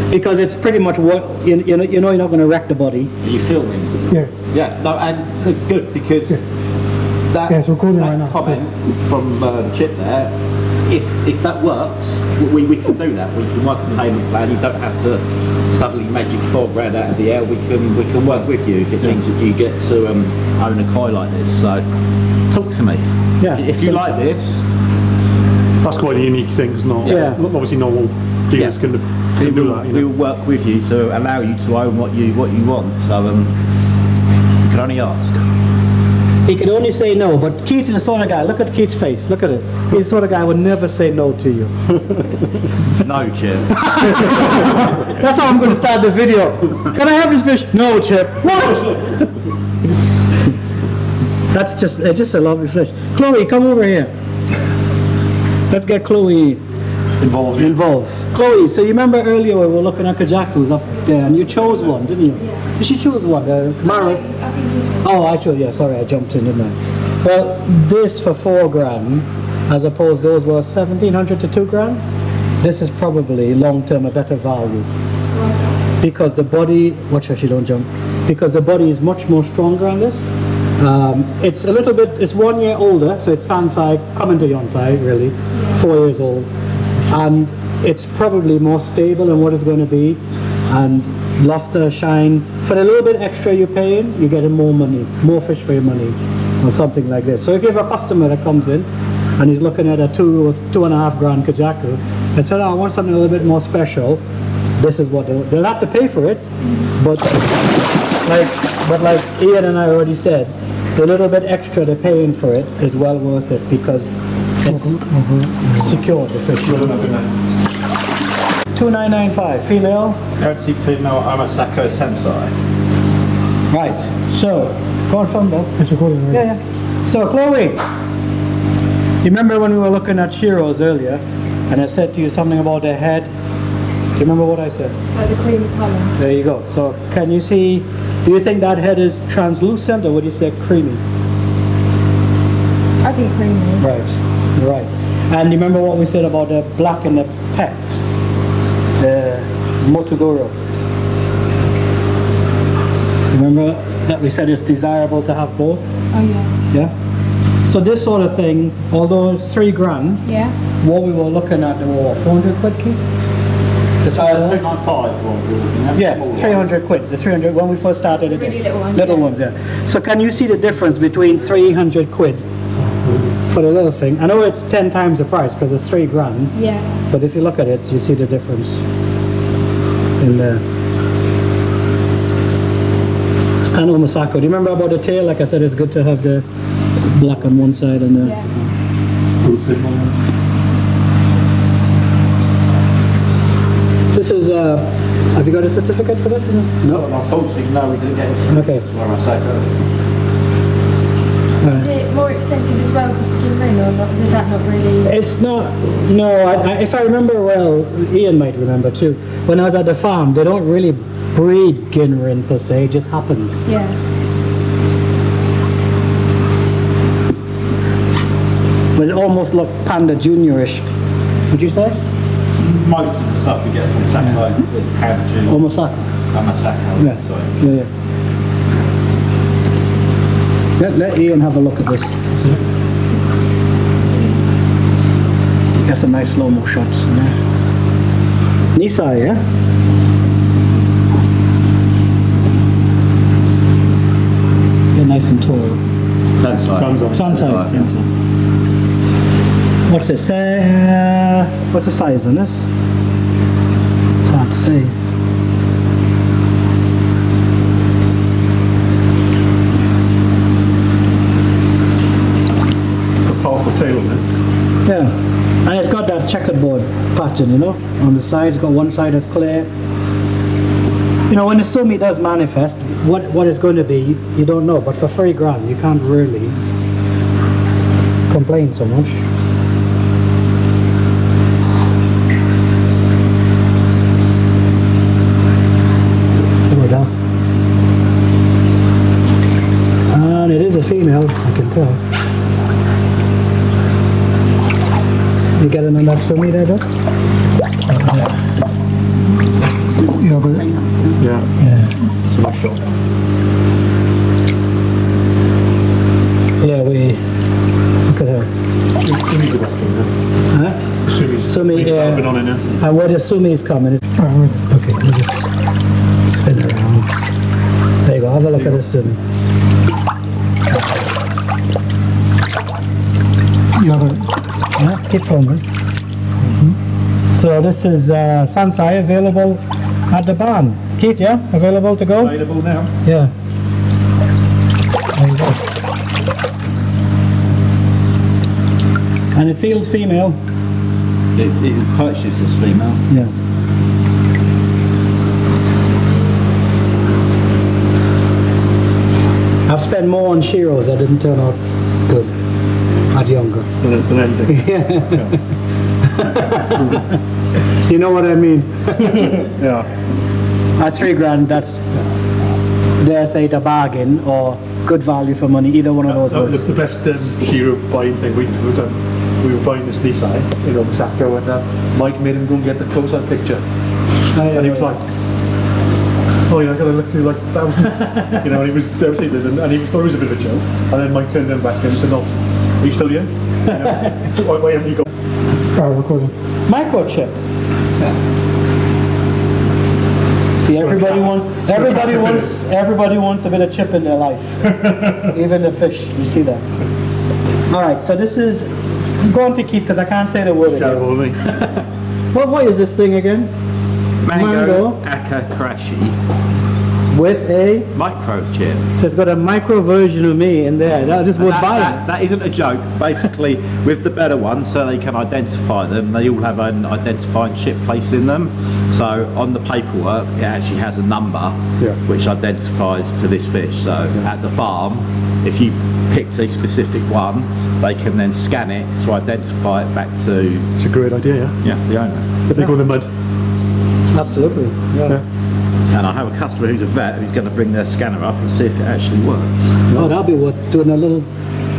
Because it's pretty much what you know you're not going to wreck the body. Are you filming? Yeah. Yeah, no, and it's good because that, Yeah, it's recording right now, comment from Chip there, if that works, we can do that. We can work a payment plan. You don't have to suddenly magic £4 out of the air. We can work with you if it means that you get to own a koi like this. So talk to me. Yeah. If you like this, that's quite a unique thing. It's not. Yeah. Obviously, not all dealers can do that. You we know? will work with you to allow you to own what you want. So you can only ask. He could only say no, but Keith is the sort of guy, look at Keith's face, look at it. He's the sort of guy who would never say no to you. No, Chip. That's how I'm going to start the video. Can I have this fish? No, Chip. What? That's just a lovely fish. Chloe, come over here. Let's get Chloe involved. Chloe, so you remember earlier we were looking at Kajakus up there and you chose one, didn't you? She chose one, Kamara. Oh, I chose, yeah, sorry, I jumped in, didn't I? Well, this for £4 as opposed those were 1700 to £2. This is probably long-term a better value. Because the body, watch her, she don't jump. Because the body is much more stronger on this. It's a little bit, it's 1 year older, so it's Sansai, coming to Yonsai, really, 4 years old. And it's probably more stable than what it's going to be. And luster, shine, for the little bit extra you're paying, you're getting more money, more fish for your money, or something like this. So if you have a customer that comes in, and he's looking at a $2 or $2.5 Kajaku, and said, oh, I want something a little bit more special, this is what they'll have to pay for it, but like Ian and I already said, the little bit extra they're paying for it is well worth it because it's secured the fish. 2995, female. Guaranteed female Amasako Sensei. Right, so, go on phone, Bob. It's recording, right? Yeah. So, Chloe, you remember when we were looking at Shiros earlier, and I said to you something about their head? you remember what I said? Like the cream colour. There you go. So can you see, do you think that head is translucent or would you say creamy? I think creamy. Right, right. And remember what we said about the black and the pecs? The Motogoro. Remember that we said it's desirable to have both? Oh yeah. Yeah? So this sort of thing, although it's £3,000, Yeah. what we were looking at, they were what, 400 quid, Keith? This one? 395 one we were looking at. Yeah, Small it's 300 quid. The 300 when we first started The again. really little ones, Little yeah. ones, yeah. So can you see the difference between 300 quid for the little thing? I know it's 10 times the price because it's £3,000, Yeah. but if you look at it, you see the difference in the. And Omasako. Do you remember about the tail? Like I said, it's good to have the black on one side and the. Yeah. This is. Have you got a certificate for this? No, unfortunately, no, we didn't get it. Okay. Is it more expensive as well because skin moon or not? Does that not really? It's not. No, if I remember well, Ian might remember too. When I was at the farm, they don't really breed Ginrin per se. It just happens. Yeah. But it almost looked Panda Juniorish. Would you say? Most of the stuff we get from Sacco is Panda Omasako. Amasako. Yeah. Sorry. Yeah. Let Ian have a look at this. Got some nice slow-mo shots in there. Nisai, yeah? They're nice and tall. Sansai. Sansai. What's this? What's the size on this? It's hard to say. Powerful tail on it. Yeah, and it's got that checkerboard pattern, you know, on the side. It's got one side that's clear. You know, when the sumi does manifest, what it's going to be, you don't know. But for £3,000, you can't really complain so much. There we go. And it is a female, I can tell. You get it on that sumi there, though? Yeah, but Yeah. Yeah. It's a nice shot. Yeah, we look at her. Sumi's the back in there. Huh? Sumi's Sumi, yeah. been on in there. And where the sumi is coming, it's okay. We'll just spin it around. There you go. Have a look at the sumi. you have a Yeah, keep filming. So this is Sansai available at the barn. Keith, yeah, available to go. Available now. Yeah. There you go. And it feels female. It is purchased as female. Yeah. I've spent more on Shiros that didn't turn out good. At younger. Than anything. You know what I mean? Yeah. At £3,000, that's, dare I say, it, a bargain or good value for money. Either one of those words. The best Shiro buying thing we did was we were buying this Nisai in Osaka and Mike made him go and get the close-up picture. And he was like, oh, you know, I gotta look through like thousands. You know, and he was devastated and he thought it was a bit of a joke. And then Mike turned him back to him and said, no, are you still here? You know, why haven't you gone? recording. Microchip. See, everybody wants a bit of chip in their life. Even the fish, you see that. All right, so this is, I'm going to keep because I can't say the word again. Terrible, isn't he? What is this thing again? Mango Aka Karashi With a, microchip. so it's got a micro version of me in there. That just would buy it. That isn't a joke. Basically, with the better ones, so they can identify them, they all have an identifying chip placed in them. So on the paperwork, it actually has a number which identifies to this fish. So at the farm, if you picked a specific one, they can then scan it to identify it back to It's a great idea, yeah. the owner. But they go in the mud. Absolutely. Yeah. And I have a customer who's a vet who's going to bring their scanner up and see if it actually works. Oh, that'll be worth doing a little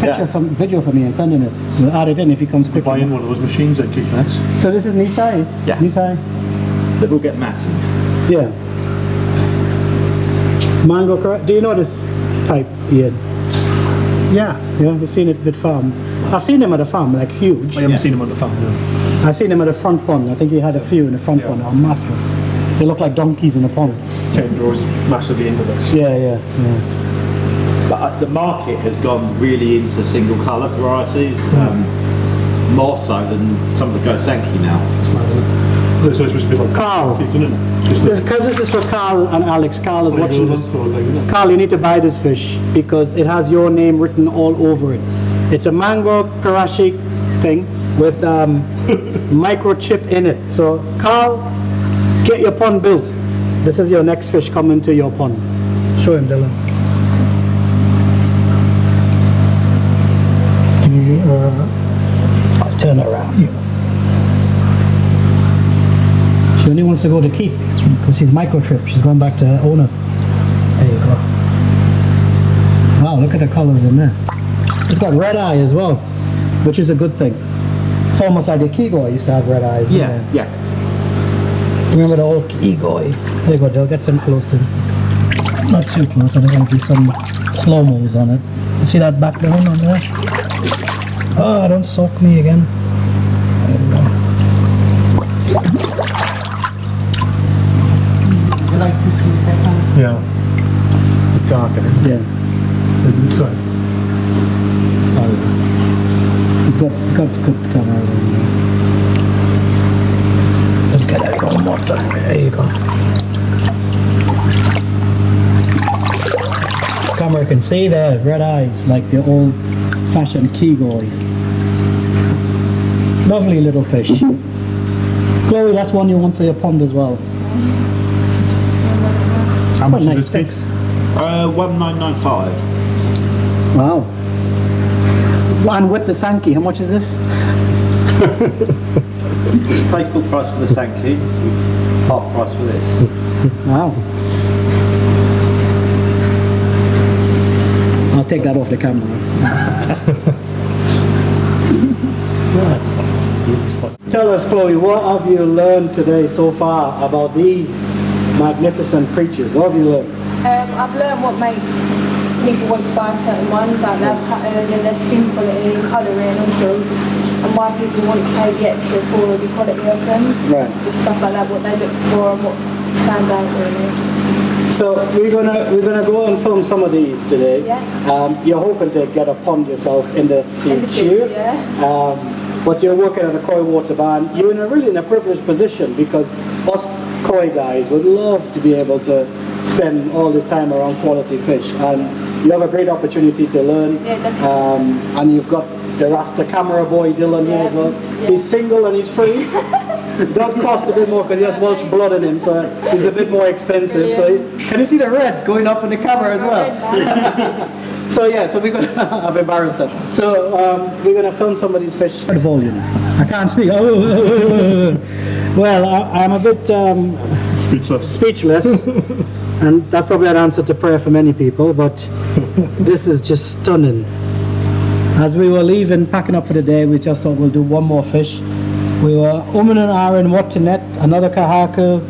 picture video for me and sending it. We'll add it in if he comes quickly. Buying one of those machines at Keith next. So this is Nisai? Yeah. Nisai? They will get massive. Yeah. Mango, do you know this type, Ian? Yeah. Yeah, you've seen it at farm. I've seen them at the farm, like huge. I haven't seen them on the farm, no. I've seen them at the front pond. I think he had a few in the front pond. They're massive. They look like donkeys in the pond. Ken grows massively into this. Yeah. But the market has gone really into single colour varieties, more so than some of the Gosanki now. This is supposed to be like Carl. isn't it? This is for Carl and Alex. Carl is watching this. Carl, you need to buy this fish because it has your name written all over it. It's a mango karashi thing with microchip in it. So Carl, get your pond built. This is your next fish coming to your pond. Show him, Dylan. I'll turn around. She only wants to go to Keith because she's microchip. She's going back to her owner. There you go. Wow, look at the colors in there. It's got red eye as well, which is a good thing. It's almost like a Kigoi used to have red eyes. Yeah. Remember the old Kigoi? There you go, Jill, get some closer. Not too close, I don't want to do some slow-mos on it. You see that back down on there? Oh, don't soak me again. There we go. Yeah. The darker. Yeah. Sorry. It's got good camera. Let's get that one more time. There you go. Camera can see there, red eyes, like the old-fashioned Kigoi. Lovely little fish. Chloe, that's one you want for your pond as well. How much nice is this? 1995. Wow. And with the Sankey, how much is this? Pay full price for the Sankey, half price for this. Wow. I'll take that off the camera. Tell us, Chloe, what have you learned today so far about these magnificent creatures? What have you learned? I've learned what makes people want to buy certain ones, like their pattern and their skin quality and colouring and sorts, and why people want to pay the extra for the quality of them. Right. Just stuff like that, what they look for and what stands out really. So we're gonna go and film some of these today. Yeah. You're hoping to get a pond yourself in the future. Yeah. But you're working at a koi water barn. You're really in a privileged position because us koi guys would love to be able to spend all this time around quality fish, and you have a great opportunity to learn. Yeah, definitely. And you've got the Rasta camera boy Dylan here as well. Yeah. He's single and he's free. It does cost a bit more because he has Welsh blood in him, so he's a bit more expensive. So can you see the red going up in the camera as well? So we're going to I've embarrassed them. So we're going to film some of these fish. What volume? I can't speak. Well, I'm a bit speechless, and that's probably an answer to prayer for many people. But this is just stunning. As we were leaving, packing up for the day, we just thought we'll do one more fish. We were and ahhing what to net, another kahaku,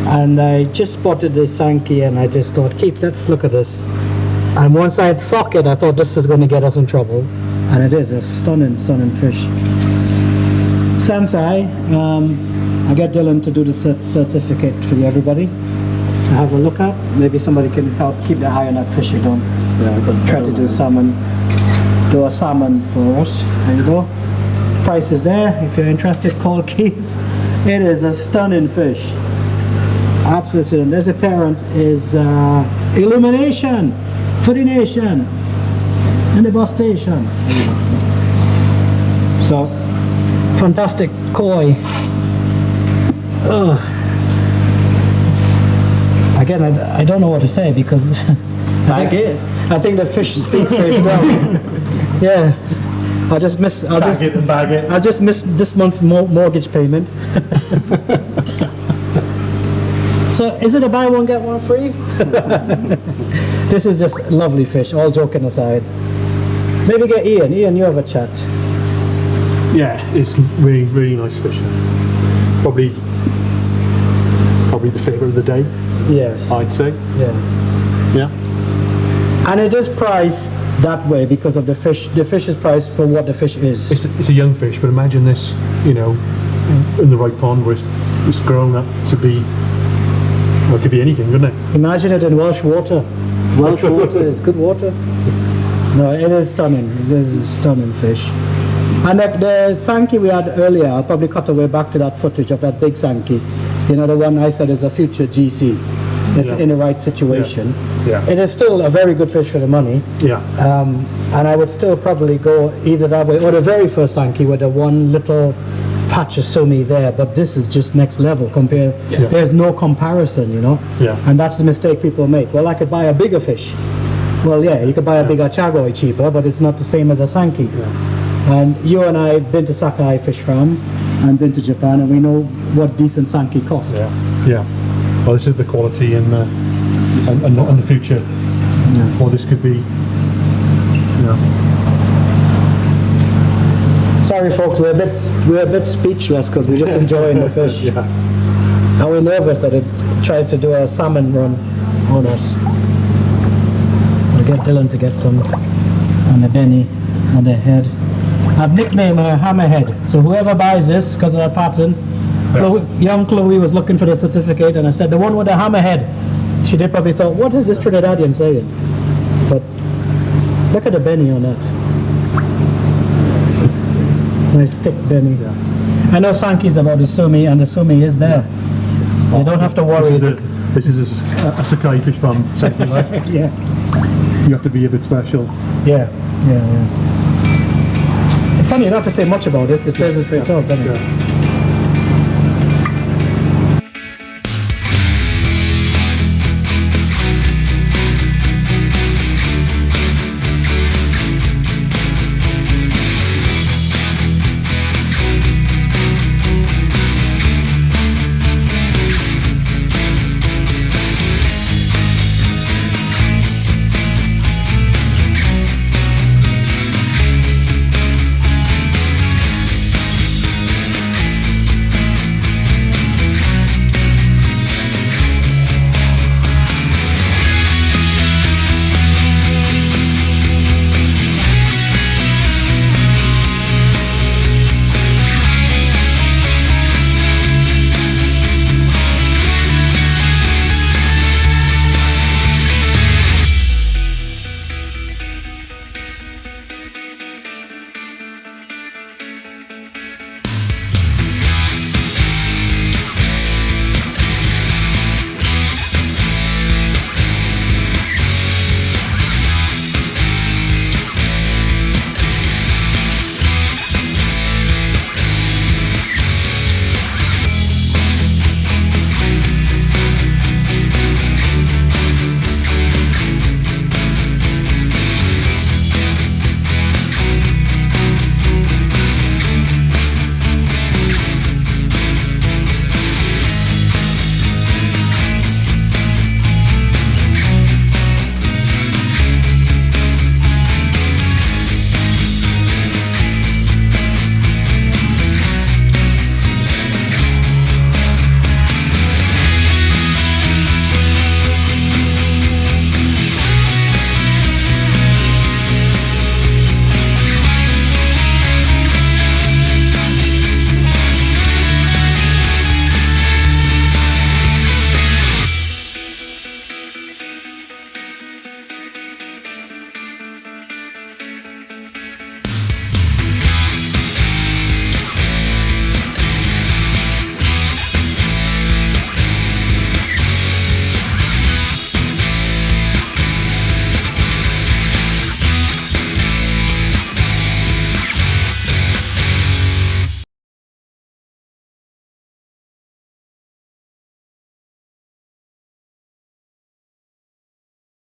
and I just spotted this Sankey, and I just thought, Keith, let's look at this. And once I had socket, I thought this is going to get us in trouble, and it is a stunning fish. Sansai, I get Dylan to do the certificate for everybody to have a look at. Maybe somebody can help keep the eye on that fish you don't. Yeah, try to do salmon. Do a salmon for us. There you go. Price is there. If you're interested, call Keith. It is a stunning fish. Absolutely stunning. There's a parent is Illumination for the nation and the bus station. So fantastic koi. Again, I don't know what to say because I think the fish speaks for itself. Yeah, I just missed this month's mortgage payment. So is it a buy one get one free? This is just lovely fish, all joking aside. Maybe get Ian. Ian, you have a chat. Yeah, it's really, really nice fish. Probably the favourite of the day, Yes. I'd say. Yeah. Yeah. And it is priced that way because of the fish. The fish is priced for what the fish is. It's a young fish, but imagine this, you know, in the right pond where it's grown up to be, well, it could be anything, couldn't it? Imagine it in Welsh water. Welsh water is good water. No, it is stunning. It is a stunning fish. And the Sankey we had earlier, I'll probably cut away back to that footage of that big Sankey. You know, the one I said is a future GC, if Yeah. in the right situation. Yeah. It is still a very good fish for the money. Yeah. And I would still probably go either that way or the very first Sankey with the one little patch of sumi there, but this is just next level compared. Yeah. There's no comparison, you know. Yeah. And that's the mistake people make. Well, I could buy a bigger fish. Well, yeah, you could buy a bigger chagoi cheaper, but it's not the same as a Sankey. And you and I have been to Sakai Fish Farm and been to Japan, and we know what decent Sankey cost. Yeah. Yeah. Well, this is the quality and the future. Yeah. What this could be. Yeah. Sorry, folks, we're a bit speechless because we're just enjoying the fish. Yeah. And we're nervous that it tries to do a salmon run on us. We'll get Dylan to get some on the benny, on the head. I've nicknamed her Hammerhead, so whoever buys this, because of her pattern, young Chloe was looking for the certificate, and I said, the one with the hammerhead. She did probably thought, what is this Trinidadian saying? But look at the benny on that. Nice thick benny. I know Sankey's about the sumi, and the sumi is there. You don't have to worry. This is a Sakai Fish Farm Sankey, right? Yeah. You have to be a bit special. Yeah. Funny enough to say much about this, it says it for itself, doesn't it? Yeah.